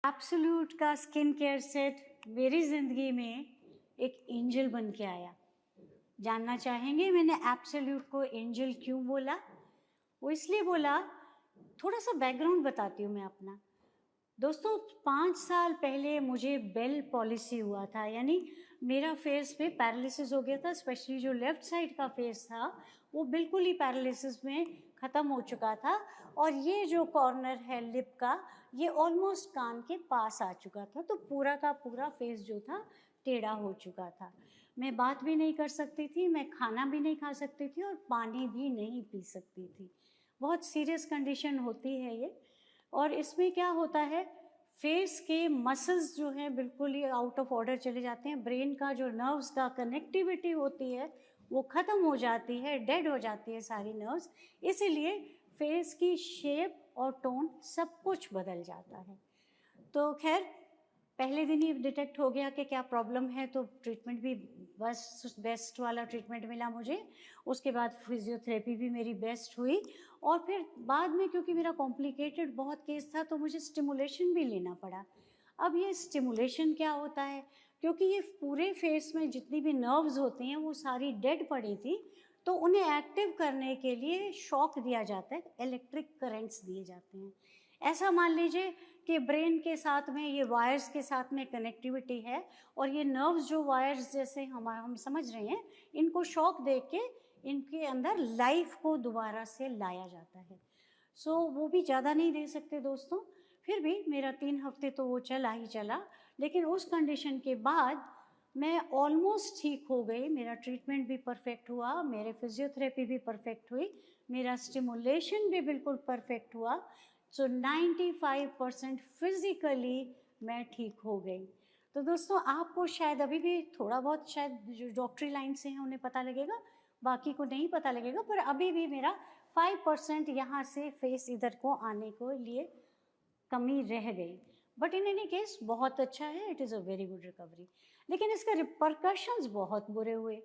Absolute का skin care set मेरी ज़िंदगी में एक एंजल बन के आया। जानना चाहेंगे मैंने एब्सोल्यूट को एंजल क्यों बोला? वो इसलिए बोला, थोड़ा सा बैकग्राउंड बताती हूँ मैं अपना। दोस्तों 5 साल पहले मुझे बेल पॉलिसी हुआ था, यानी मेरा फेस पे पैरालिसिस हो गया था। स्पेशली जो लेफ्ट साइड का फेस था वो बिल्कुल ही पैरालिसिस में ख़त्म हो चुका था, और ये जो कॉर्नर है लिप का, ये ऑलमोस्ट कान के पास आ चुका था। तो पूरा का पूरा फेस जो था टेढ़ा हो चुका था। मैं बात भी नहीं कर सकती थी, मैं खाना भी नहीं खा सकती थी और पानी भी नहीं पी सकती थी। बहुत सीरियस कंडीशन होती है ये। और इसमें क्या होता है, फेस के मसल्स जो हैं बिल्कुल ही आउट ऑफ ऑर्डर चले जाते हैं। ब्रेन का जो नर्व्स का कनेक्टिविटी होती है वो ख़त्म हो जाती है, डेड हो जाती है सारी नर्व्स। इसीलिए फेस की शेप और टोन सब कुछ बदल जाता है। तो खैर, पहले दिन ही डिटेक्ट हो गया कि क्या प्रॉब्लम है, तो ट्रीटमेंट भी बस बेस्ट वाला ट्रीटमेंट मिला मुझे। उसके बाद फिजियोथेरेपी भी मेरी बेस्ट हुई, और फिर बाद में क्योंकि मेरा कॉम्प्लिकेटेड बहुत केस था तो मुझे स्टिमुलेशन भी लेना पड़ा। अब ये स्टिमुलेशन क्या होता है, क्योंकि ये पूरे फेस में जितनी भी नर्व्स होती हैं वो सारी डेड पड़ी थी, तो उन्हें एक्टिव करने के लिए शॉक दिया जाता है, इलेक्ट्रिक करंट्स दिए जाते हैं। ऐसा मान लीजिए कि ब्रेन के साथ में ये वायर्स के साथ में कनेक्टिविटी है, और ये नर्व्स जो वायर्स जैसे हम समझ रहे हैं, इनको शॉक दे के इनके अंदर लाइफ को दोबारा से लाया जाता है। सो वो भी ज़्यादा नहीं दे सकते दोस्तों। फिर भी मेरा 3 हफ्ते तो वो चला ही चला, लेकिन उस कंडीशन के बाद मैं ऑलमोस्ट ठीक हो गई। मेरा ट्रीटमेंट भी परफेक्ट हुआ, मेरे फिजियोथेरेपी भी परफेक्ट हुई, मेरा स्टिमुलेशन भी बिल्कुल परफेक्ट हुआ। सो 95% फिजिकली मैं ठीक हो गई। तो दोस्तों आपको शायद अभी भी थोड़ा बहुत, शायद जो डॉक्टरी लाइन से हैं उन्हें पता लगेगा, बाकी को नहीं पता लगेगा, पर अभी भी मेरा 5% यहाँ से फेस इधर को आने को लिए कमी रह गई। बट इन एनी केस बहुत अच्छा है, it is a very good recovery. लेकिन इसके रिपरकशंस बहुत बुरे हुए।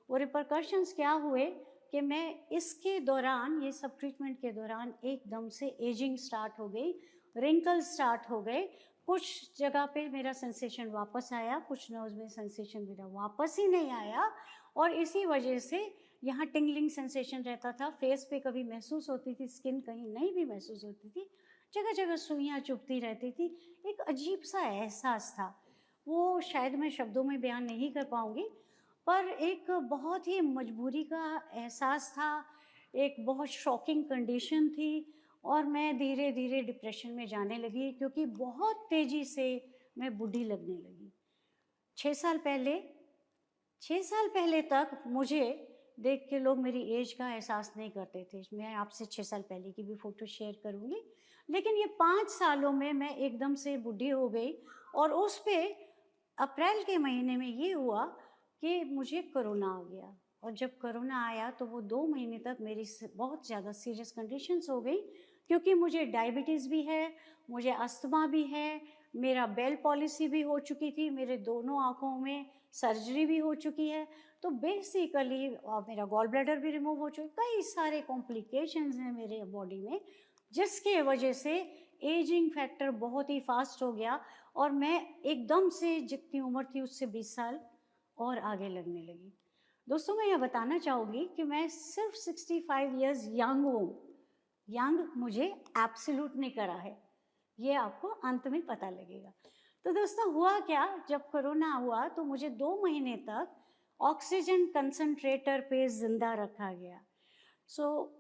वो रिपरकशंस क्या हुए कि मैं इसके दौरान, ये सब ट्रीटमेंट के दौरान, एकदम से एजिंग स्टार्ट हो गई, रिंकल स्टार्ट हो गए। कुछ जगह पे मेरा सेंसेशन वापस आया, कुछ नर्व्स में सेंसेशन मेरा वापस ही नहीं आया, और इसी वजह से यहाँ टिंगलिंग सेंसेशन रहता था, फेस पे कभी महसूस होती थी, स्किन कहीं नहीं भी महसूस होती थी, जगह जगह सुइयाँ चुभती रहती थी। एक अजीब सा एहसास था, वो शायद मैं शब्दों में बयान नहीं कर पाऊँगी, पर एक बहुत ही मजबूरी का एहसास था, एक बहुत शॉकिंग कंडीशन थी, और मैं धीरे धीरे डिप्रेशन में जाने लगी, क्योंकि बहुत तेज़ी से मैं बूढ़ी लगने लगी। 6 साल पहले 6 साल पहले तक मुझे देख के लोग मेरी एज का एहसास नहीं करते थे। मैं आपसे 6 साल पहले की भी फ़ोटो शेयर करूँगी। लेकिन ये 5 सालों में मैं एकदम से बूढ़ी हो गई, और उस पे अप्रैल के महीने में ये हुआ कि मुझे कोरोना आ गया। और जब कोरोना आया तो वो 2 महीने तक मेरी बहुत ज़्यादा सीरियस कंडीशंस हो गई, क्योंकि मुझे डायबिटीज़ भी है, मुझे अस्थमा भी है, मेरा बेल पॉलिसी भी हो चुकी थी, मेरे दोनों आँखों में सर्जरी भी हो चुकी है। तो बेसिकली मेरा गॉल ब्लैडर भी रिमूव हो चुका, कई सारे कॉम्प्लिकेशंस हैं मेरे बॉडी में, जिसके वजह से एजिंग फैक्टर बहुत ही फास्ट हो गया, और मैं एकदम से जितनी उम्र थी उससे 20 साल और आगे लगने लगी। दोस्तों मैं यह बताना चाहूँगी कि मैं सिर्फ 65 ईयर्स यंग हूँ। यंग मुझे एब्सोल्यूट नहीं करा है, ये आपको अंत में पता लगेगा। तो दोस्तों हुआ क्या, जब कोरोना हुआ तो मुझे 2 महीने तक ऑक्सीजन कंसंट्रेटर पे जिंदा रखा गया।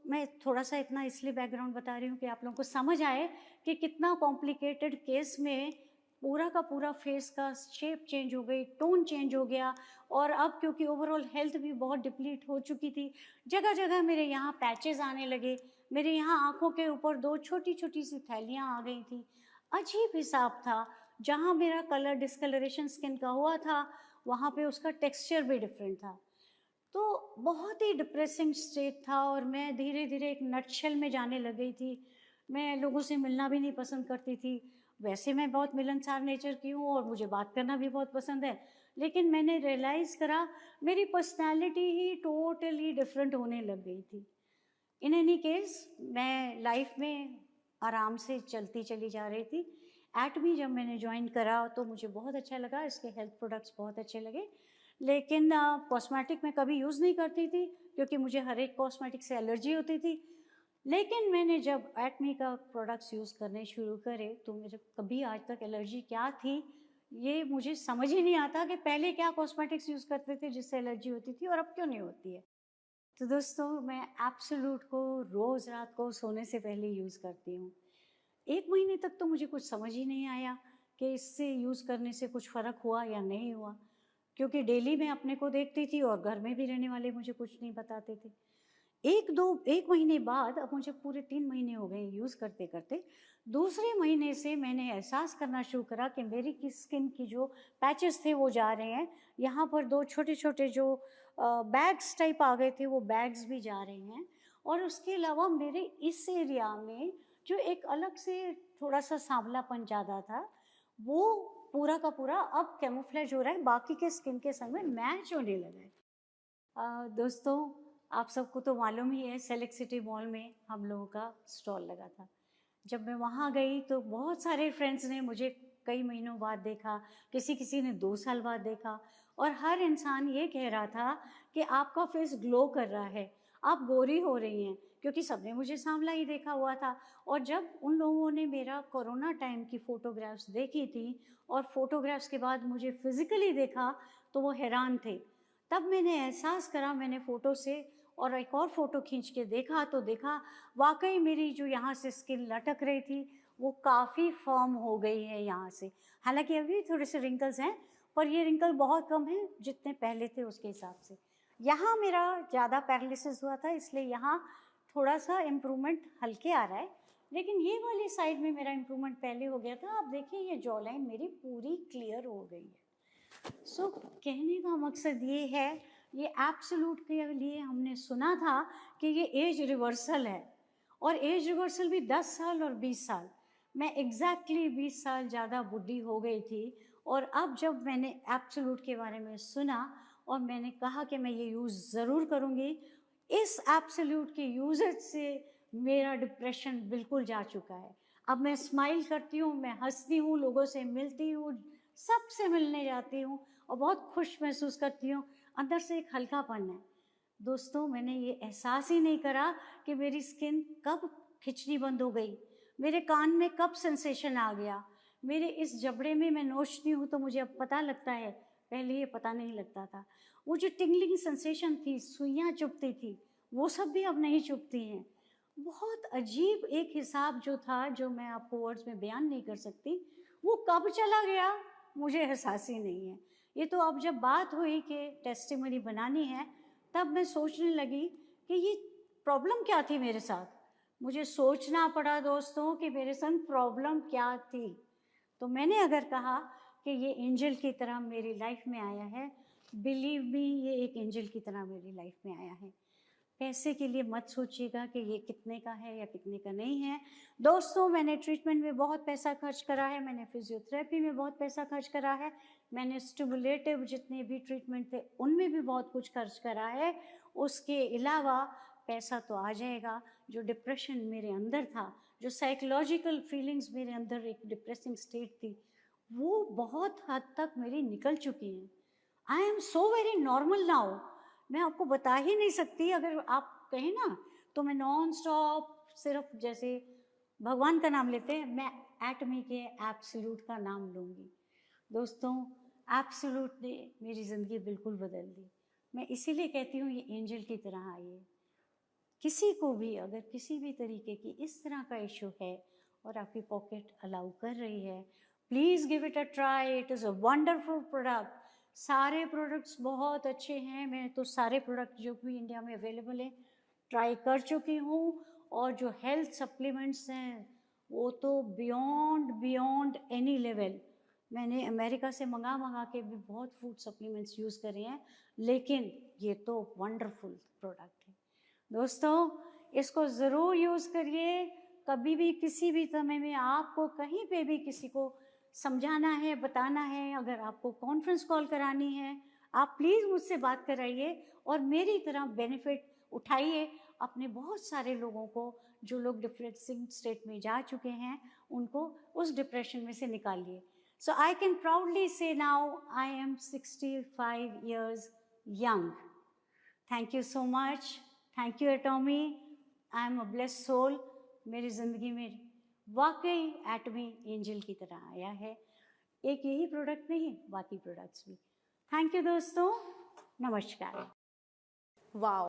मैं थोड़ा सा इतना इसलिए बैकग्राउंड बता रही हूँ कि आप लोगों को समझ आए कि कितना कॉम्प्लिकेटेड केस में पूरा का पूरा फेस का शेप चेंज हो गई, टोन चेंज हो गया, और अब क्योंकि ओवरऑल हेल्थ भी बहुत डिप्लीट हो चुकी थी, जगह जगह मेरे यहाँ पैचेस आने लगे, मेरे यहाँ आँखों के ऊपर 2 छोटी छोटी सी थैलियाँ आ गई थी। अजीब हिसाब था, जहाँ मेरा कलर डिस्कलरेशन स्किन का हुआ था वहाँ पे उसका टेक्सचर भी डिफरेंट था। तो बहुत ही डिप्रेसिंग स्टेट था, और मैं धीरे धीरे एक नटशेल में जाने लग गई थी। मैं लोगों से मिलना भी नहीं पसंद करती थी। वैसे मैं बहुत मिलनसार नेचर की हूँ और मुझे बात करना भी बहुत पसंद है, लेकिन मैंने रियलाइज़ करा मेरी पर्सनैलिटी ही टोटली डिफरेंट होने लग गई थी। इन एनी केस मैं लाइफ में आराम से चलती चली जा रही थी। एटमी जब मैंने ज्वाइन करा तो मुझे बहुत अच्छा लगा, इसके हेल्थ प्रोडक्ट्स बहुत अच्छे लगे, लेकिन कॉस्मेटिक मैं कभी यूज़ नहीं करती थी क्योंकि मुझे हर एक कॉस्मेटिक से एलर्जी होती थी। लेकिन मैंने जब एटमी का प्रोडक्ट्स यूज़ करने शुरू करे तो मेरे कभी आज तक एलर्जी क्या थी ये मुझे समझ ही नहीं आता कि पहले क्या कॉस्मेटिक्स यूज़ करते थे जिससे एलर्जी होती थी और अब क्यों नहीं होती है। तो दोस्तों मैं एब्सोल्यूट को रोज़ रात को सोने से पहले यूज़ करती हूँ। 1 महीने तक तो मुझे कुछ समझ ही नहीं आया कि इससे यूज़ करने से कुछ फ़र्क हुआ या नहीं हुआ, क्योंकि डेली मैं अपने को देखती थी और घर में भी रहने वाले मुझे कुछ नहीं बताते थे। 1 महीने बाद, अब मुझे पूरे 3 महीने हो गए यूज़ करते-करते, दूसरे महीने से मैंने एहसास करना शुरू करा कि मेरी की स्किन की जो पैचेस थे वो जा रहे हैं। यहाँ पर 2 छोटे-छोटे जो बैग्स टाइप आ गए थे वो बैग्स भी जा रहे हैं, और उसके अलावा मेरे इस एरिया में जो एक अलग से थोड़ा-सा सांवलापन ज़्यादा था, वो पूरा का पूरा अब कैमोफ्लेज हो रहा है, बाकी के स्किन के संग में मैच होने लगा है। दोस्तों आप सबको तो मालूम ही है, सेलेक्ट सिटी मॉल में हम लोगों का स्टॉल लगा था। जब मैं वहाँ गई तो बहुत सारे फ्रेंड्स ने मुझे कई महीनों बाद देखा, किसी-किसी ने 2 साल बाद देखा, और हर इंसान ये कह रहा था कि आपका फेस ग्लो कर रहा है, आप गोरी हो रही हैं, क्योंकि सबने मुझे सांवला ही देखा हुआ था। और जब उन लोगों ने मेरा कोरोना टाइम की फ़ोटोग्राफ्स देखी थी और फ़ोटोग्राफ्स के बाद मुझे फ़िज़िकली देखा तो वो हैरान थे। तब मैंने एहसास करा, मैंने फ़ोटो से और एक और फ़ोटो खींच के देखा तो देखा वाक़ई मेरी जो यहाँ से स्किन लटक रही थी वो काफ़ी फ़र्म हो गई है यहाँ से। हालाँकि अभी थोड़े से रिंकल्स हैं, पर ये रिंकल बहुत कम हैं जितने पहले थे उसके हिसाब से। यहाँ मेरा ज़्यादा पैरालिसिस हुआ था, इसलिए यहाँ थोड़ा-सा इम्प्रूवमेंट हल्के आ रहा है, लेकिन ये वाली साइड में मेरा इम्प्रूवमेंट पहले हो गया था। आप देखिए ये जॉ लाइन मेरी पूरी क्लियर हो गई है। सो कहने का मकसद ये है, ये एब्सोल्यूट के लिए हमने सुना था कि ये एज रिवर्सल है, और एज रिवर्सल भी 10 साल और 20 साल। मैं एग्जैक्टली 20 साल ज़्यादा बुढ़ी हो गई थी, और अब जब मैंने एब्सोल्यूट के बारे में सुना और मैंने कहा कि मैं ये यूज़ ज़रूर करूँगी, इस एब्सोल्यूट के यूजेज से मेरा डिप्रेशन बिल्कुल जा चुका है। अब मैं स्माइल करती हूँ, मैं हंसती हूँ, लोगों से मिलती हूँ, सबसे मिलने जाती हूँ और बहुत खुश महसूस करती हूँ। अंदर से एक हल्कापन है। दोस्तों मैंने ये एहसास ही नहीं करा कि मेरी स्किन कब खिंचनी बंद हो गई, मेरे कान में कब सेंसेशन आ गया, मेरे इस जबड़े में मैं नोचती हूँ तो मुझे अब पता लगता है, पहले ये पता नहीं लगता था। वो जो टिंगलिंग सेंसेशन थी, सुइयाँ चुभती थी, वो सब भी अब नहीं चुभती हैं। बहुत अजीब एक हिसाब जो था, जो मैं आपको वर्ड्स में बयान नहीं कर सकती, वो कब चला गया मुझे एहसास ही नहीं है। ये तो अब जब बात हुई कि टेस्टिमनी बनानी है, तब मैं सोचने लगी कि ये प्रॉब्लम क्या थी मेरे साथ। मुझे सोचना पड़ा दोस्तों कि मेरे संग प्रॉब्लम क्या थी। तो मैंने अगर कहा कि ये एंजल की तरह मेरी लाइफ में आया है, बिलीव मी ये एक एंजल की तरह मेरी लाइफ में आया है। पैसे के लिए मत सोचिएगा कि ये कितने का है या कितने का नहीं है। दोस्तों मैंने ट्रीटमेंट में बहुत पैसा खर्च करा है, मैंने फिजियोथेरेपी में बहुत पैसा खर्च करा है, मैंने स्टिमुलेटिव जितने भी ट्रीटमेंट थे उनमें भी बहुत कुछ खर्च करा है। उसके अलावा पैसा तो आ जाएगा। जो डिप्रेशन मेरे अंदर था, जो साइकोलॉजिकल फीलिंग्स मेरे अंदर एक डिप्रेसिंग स्टेट थी, वो बहुत हद तक मेरी निकल चुकी हैं। I am so very normal now. मैं आपको बता ही नहीं सकती, अगर आप कहें ना तो मैं नॉन स्टॉप सिर्फ जैसे भगवान का नाम लेते हैं, मैं एटमी के एब्सोल्यूट का नाम लूँगी। दोस्तों एब्सोल्यूट ने मेरी ज़िंदगी बिल्कुल बदल दी। मैं इसीलिए कहती हूँ ये एंजल की तरह आई है। किसी को भी अगर किसी भी तरीके की इस तरह का इशू है और आपकी पॉकेट अलाउ कर रही है, please give it a try. It is a wonderful product. सारे प्रोडक्ट्स बहुत अच्छे हैं। मैं तो सारे प्रोडक्ट जो भी इंडिया में अवेलेबल हैं ट्राई कर चुकी हूँ, और जो हेल्थ सप्लीमेंट्स हैं वो तो बियॉन्ड बियॉन्ड एनी लेवल। मैंने अमेरिका से मंगा के भी बहुत फूड सप्लीमेंट्स यूज़ करे हैं, लेकिन ये तो वंडरफुल प्रोडक्ट है। दोस्तों इसको ज़रूर यूज़ करिए। कभी भी किसी भी समय में आपको कहीं पे भी किसी को समझाना है, बताना है, अगर आपको कॉन्फ्रेंस कॉल करानी है, आप प्लीज़ मुझसे बात कराइए और मेरी तरह बेनिफिट उठाइए। अपने बहुत सारे लोगों को, जो लोग डिप्रेसिंग स्टेट में जा चुके हैं, उनको उस डिप्रेशन में से निकाल लिए. So I can proudly say now I am 65 years young. Thank you so much. Thank you Atomy. I am a blessed soul. मेरी ज़िंदगी में वाकई एटमी एंजल की तरह आया है. एक यही प्रोडक्ट नहीं, बाकी प्रोडक्ट्स भी. थैंक यू दोस्तों. नमस्कार. वाओ.